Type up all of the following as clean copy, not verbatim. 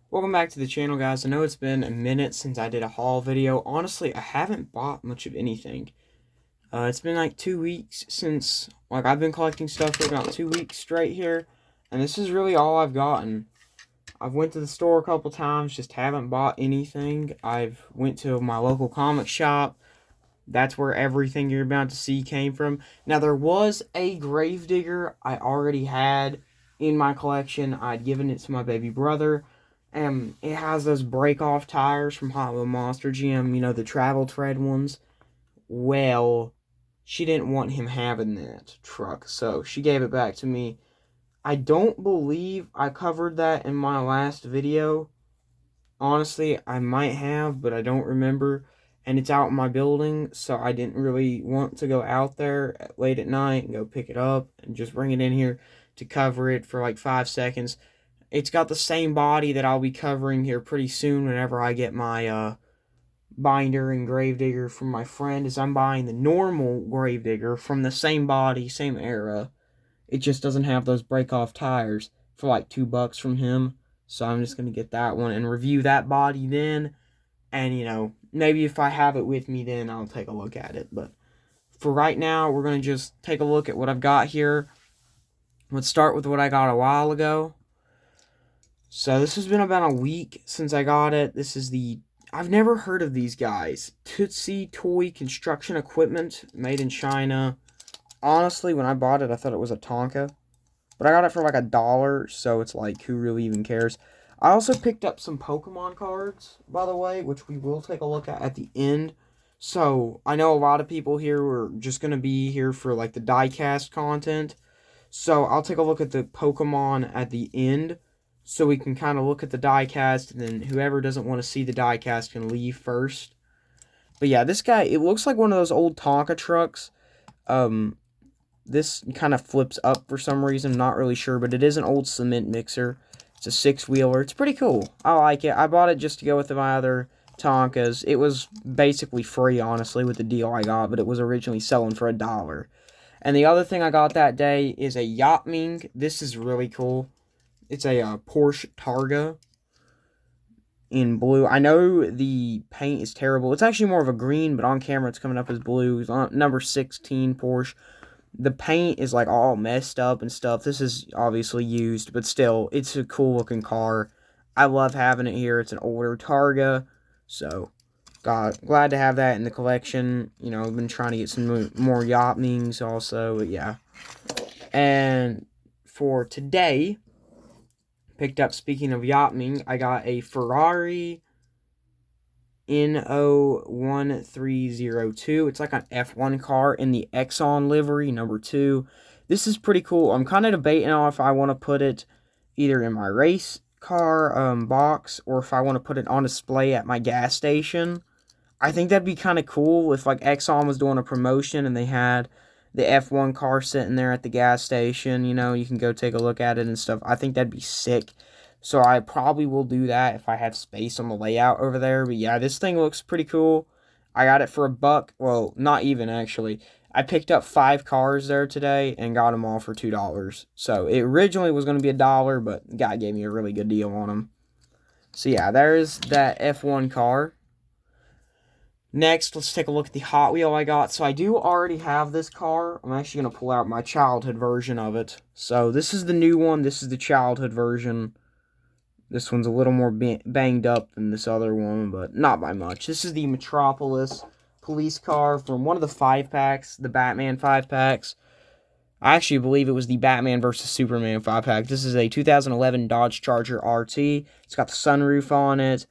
Welcome back to the channel, guys. I know it's been a minute since I did a haul video. Honestly, I haven't bought much of anything. It's been like 2 weeks since, I've been collecting stuff for about 2 weeks straight here, and this is really all I've gotten. I've went to the store a couple times, just haven't bought anything. I've went to my local comic shop. That's where everything you're about to see came from. Now, there was a Gravedigger I already had in my collection. I'd given it to my baby brother. And it has those break-off tires from Hot Wheel Monster Jam, the travel tread ones. Well, she didn't want him having that truck, so she gave it back to me. I don't believe I covered that in my last video. Honestly, I might have, but I don't remember. And it's out in my building, so I didn't really want to go out there late at night and go pick it up and just bring it in here to cover it for like 5 seconds. It's got the same body that I'll be covering here pretty soon whenever I get my binder and Gravedigger from my friend, as I'm buying the normal Gravedigger from the same body, same era. It just doesn't have those break-off tires for like $2 from him. So I'm just going to get that one and review that body then. And, maybe if I have it with me then I'll take a look at it. But for right now, we're going to just take a look at what I've got here. Let's start with what I got a while ago. So this has been about a week since I got it. I've never heard of these guys. Tootsie Toy Construction Equipment, made in China. Honestly, when I bought it, I thought it was a Tonka. But I got it for like $1, so it's like, who really even cares? I also picked up some Pokemon cards, by the way, which we will take a look at the end. So, I know a lot of people here are just going to be here for like the diecast content. So, I'll take a look at the Pokemon at the end, so we can kind of look at the diecast, and then whoever doesn't want to see the diecast can leave first. But yeah, this guy, it looks like one of those old Tonka trucks. This kind of flips up for some reason, not really sure, but it is an old cement mixer. It's a 6-wheeler. It's pretty cool. I like it. I bought it just to go with my other Tonkas. It was basically free, honestly, with the deal I got, but it was originally selling for $1. And the other thing I got that day is a Yachtming. This is really cool. It's a Porsche Targa in blue. I know the paint is terrible. It's actually more of a green, but on camera it's coming up as blue. It's on number 16 Porsche. The paint is like all messed up and stuff. This is obviously used, but still, it's a cool looking car. I love having it here. It's an older Targa, so glad to have that in the collection. I've been trying to get some more Yachtmings also, but yeah. And for today, picked up, speaking of Yachtming, I got a Ferrari NO1302. It's like an F1 car in the Exxon livery, number 2. This is pretty cool. I'm kind of debating on if I want to put it either in my race car box, or if I want to put it on display at my gas station. I think that'd be kind of cool if like Exxon was doing a promotion and they had the F1 car sitting there at the gas station. You can go take a look at it and stuff. I think that'd be sick. So I probably will do that if I have space on the layout over there. But yeah, this thing looks pretty cool. I got it for $1. Well, not even actually. I picked up 5 cars there today and got them all for $2. So it originally was going to be $1, but the guy gave me a really good deal on them. So yeah, there's that F1 car. Next, let's take a look at the Hot Wheel I got. So I do already have this car. I'm actually going to pull out my childhood version of it. So this is the new one. This is the childhood version. This one's a little more banged up than this other one, but not by much. This is the Metropolis police car from one of the 5-packs, the Batman 5-packs. I actually believe it was the Batman vs. Superman 5-pack. This is a 2011 Dodge Charger RT. It's got the sunroof on it.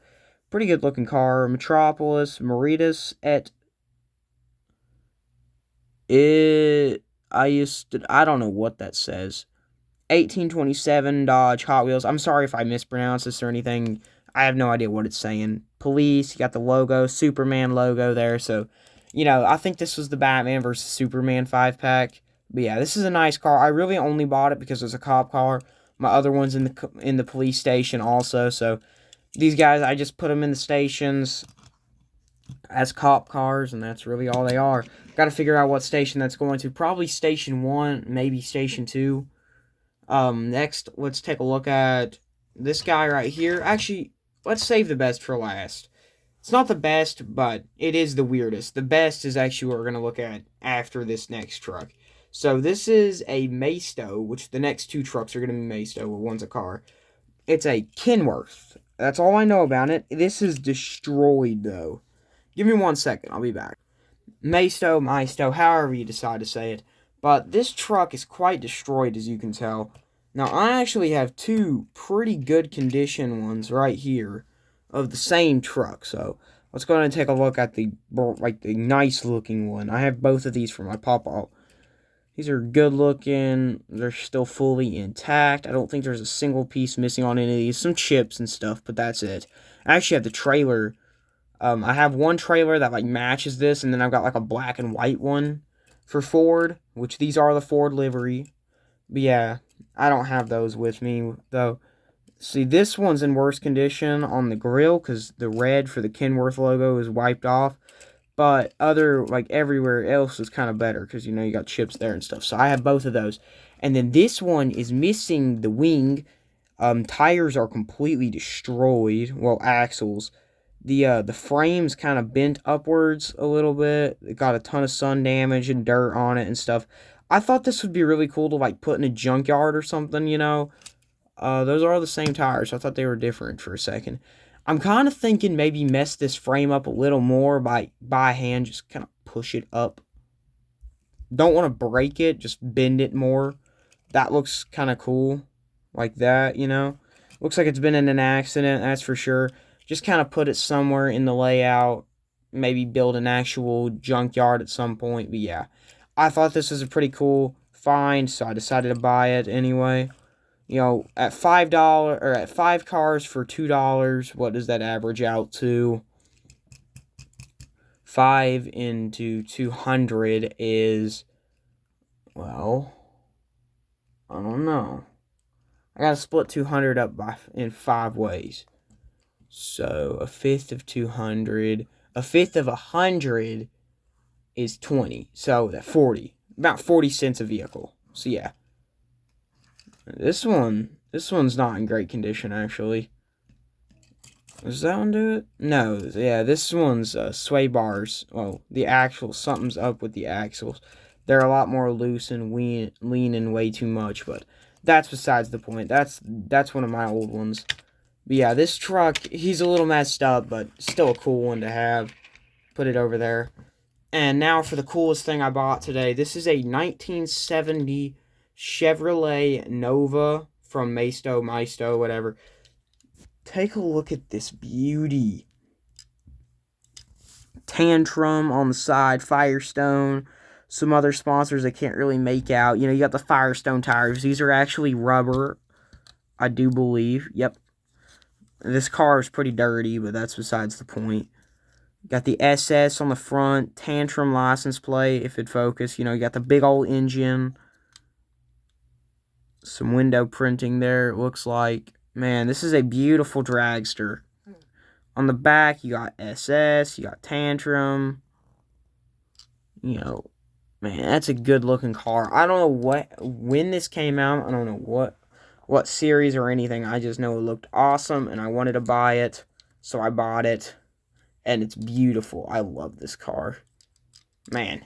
Pretty good looking car. Metropolis, Meritus et I don't know what that says. 1827 Dodge Hot Wheels. I'm sorry if I mispronounce this or anything. I have no idea what it's saying. Police, you got the logo, Superman logo there. So, I think this was the Batman vs. Superman 5-pack. But yeah, this is a nice car. I really only bought it because it's a cop car. My other one's in the police station also. So these guys, I just put them in the stations as cop cars, and that's really all they are. Got to figure out what station that's going to. Probably station 1, maybe station 2. Next, let's take a look at this guy right here. Actually, let's save the best for last. It's not the best, but it is the weirdest. The best is actually what we're going to look at after this next truck. So this is a Maisto, which the next two trucks are going to be Maisto, where one's a car. It's a Kenworth. That's all I know about it. This is destroyed, though. Give me 1 second. I'll be back. Maisto, however you decide to say it. But this truck is quite destroyed, as you can tell. Now, I actually have two pretty good condition ones right here of the same truck. So, let's go ahead and take a look at the nice looking one. I have both of these for my papa. These are good looking. They're still fully intact. I don't think there's a single piece missing on any of these. Some chips and stuff, but that's it. I actually have the trailer. I have one trailer that matches this, and then I've got a black and white one for Ford, which these are the Ford livery. But yeah, I don't have those with me though. See, this one's in worse condition on the grill because the red for the Kenworth logo is wiped off. But everywhere else is kind of better because, you got chips there and stuff. So I have both of those. And then this one is missing the wing. Tires are completely destroyed. Well, axles. The frame's kind of bent upwards a little bit. It got a ton of sun damage and dirt on it and stuff. I thought this would be really cool to put in a junkyard or something, Those are all the same tires. So I thought they were different for a second. I'm kind of thinking maybe mess this frame up a little more by hand. Just kind of push it up. Don't want to break it. Just bend it more. That looks kind of cool. Like that, Looks like it's been in an accident, that's for sure. Just kind of put it somewhere in the layout. Maybe build an actual junkyard at some point. But yeah, I thought this was a pretty cool find, so I decided to buy it anyway. At $5 or at 5 cars for $2, what does that average out to? 5 into 200 is, well, I don't know. I gotta split 200 up in 5 ways. So a fifth of 200, a fifth of 100 is 20. So that 40, about 40 cents a vehicle. So yeah. This one's not in great condition, actually. Does that one do it? No, yeah, this one's sway bars. Well, the axles, something's up with the axles. They're a lot more loose and leaning way too much, but that's besides the point. That's one of my old ones. But yeah, this truck, he's a little messed up, but still a cool one to have. Put it over there. And now for the coolest thing I bought today. This is a 1970 Chevrolet Nova from Maisto, whatever. Take a look at this beauty. Tantrum on the side, Firestone. Some other sponsors I can't really make out. You got the Firestone tires. These are actually rubber, I do believe. Yep. This car is pretty dirty, but that's besides the point. Got the SS on the front, Tantrum license plate, if it focus. You got the big old engine. Some window printing there, it looks like. Man, this is a beautiful dragster. On the back, you got SS, you got Tantrum. Man, that's a good looking car. I don't know when this came out. I don't know what series or anything. I just know it looked awesome and I wanted to buy it. So I bought it. And it's beautiful. I love this car. Man.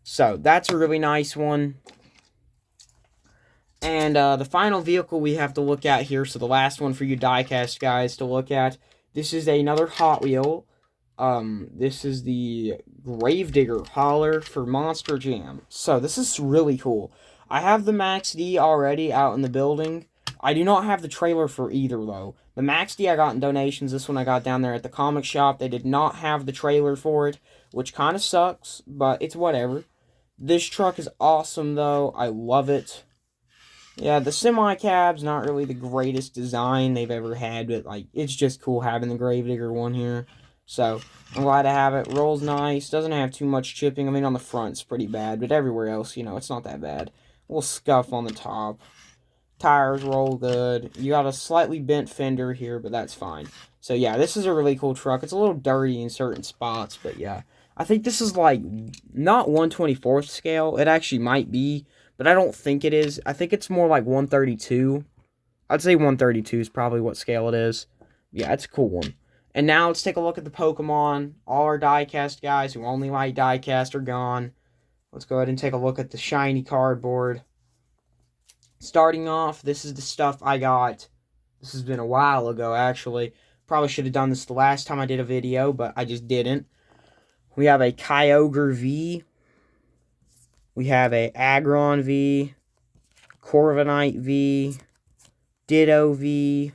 So that's a really nice one. And the final vehicle we have to look at here, so the last one for you diecast guys to look at, this is another Hot Wheel. This is the Gravedigger hauler for Monster Jam. So this is really cool. I have the Max D already out in the building. I do not have the trailer for either though. The Max D I got in donations. This one I got down there at the comic shop. They did not have the trailer for it, which kind of sucks, but it's whatever. This truck is awesome though. I love it. Yeah, the semi-cab's not really the greatest design they've ever had, but it's just cool having the Gravedigger one here. So, I'm glad to have it. Rolls nice. Doesn't have too much chipping. I mean, on the front it's pretty bad, but everywhere else, it's not that bad. A little scuff on the top. Tires roll good. You got a slightly bent fender here, but that's fine. So, yeah, this is a really cool truck. It's a little dirty in certain spots, but yeah. I think this is not 1/24th scale. It actually might be, but I don't think it is. I think it's more like 132. I'd say 132 is probably what scale it is. Yeah, it's a cool one. And now let's take a look at the Pokemon. All our diecast guys who only like diecast are gone. Let's go ahead and take a look at the shiny cardboard. Starting off, this is the stuff I got. This has been a while ago, actually. Probably should have done this the last time I did a video, but I just didn't. We have a Kyogre V. We have a Aggron V. Corviknight V. Ditto V.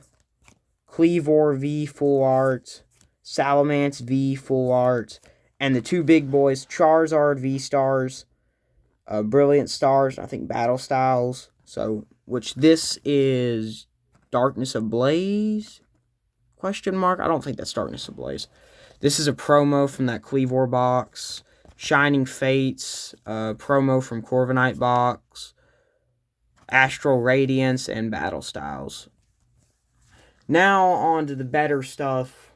Kleavor V full art. Salamence V full art. And the two big boys, Charizard V Stars. Brilliant Stars, I think Battle Styles. So, which this is Darkness Ablaze? Question mark? I don't think that's Darkness Ablaze. This is a promo from that Kleavor box. Shining Fates, promo from Corviknight box. Astral Radiance, and Battle Styles. Now on to the better stuff.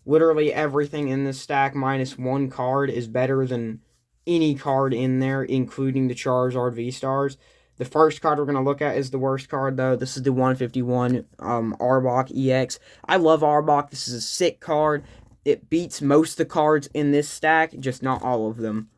Literally everything in this stack minus one card is better than any card in there, including the Charizard V-Stars. The first card we're going to look at is the worst card, though. This is the 151 Arbok EX. I love Arbok. This is a sick card. It beats most of the cards in this stack, just not all of them.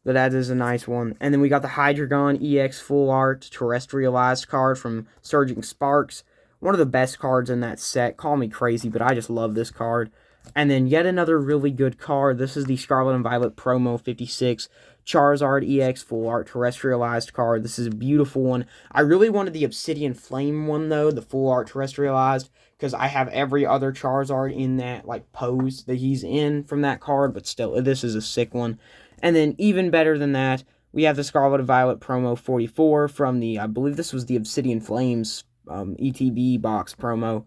But that is a nice one. And then we got the Hydreigon EX Full Art Terrestrialized card from Surging Sparks. One of the best cards in that set. Call me crazy, but I just love this card. And then yet another really good card. This is the Scarlet and Violet Promo 56 Charizard EX Full Art Terrestrialized card. This is a beautiful one. I really wanted the Obsidian Flame one, though, the Full Art Terrestrialized, because I have every other Charizard in that like pose that he's in from that card, but still, this is a sick one. And then even better than that, we have the Scarlet and Violet Promo 44 from the, I believe this was the Obsidian Flames ETB box promo.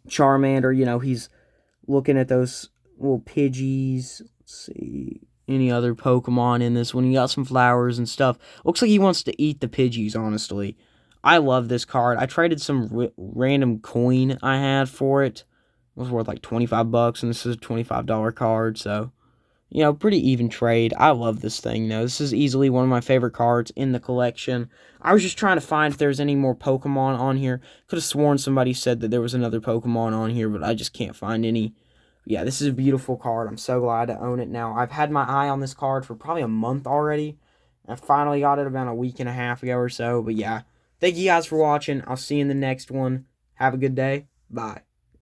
Charmander, you know, he's looking at those little Pidgeys. Let's see, any other Pokemon in this one. He got some flowers and stuff. Looks like he wants to eat the Pidgeys, honestly. I love this card. I traded some random coin I had for it. It was worth like 25 bucks, and this is a $25 card, so, you know, pretty even trade. I love this thing, though. This is easily one of my favorite cards in the collection. I was just trying to find if there's any more Pokemon on here. Could have sworn somebody said that there was another Pokemon on here, but I just can't find any. Yeah, this is a beautiful card. I'm so glad to own it now. I've had my eye on this card for probably a month already. I finally got it about a week and a half ago or so. But yeah, thank you guys for watching. I'll see you in the next one. Have a good day. Bye.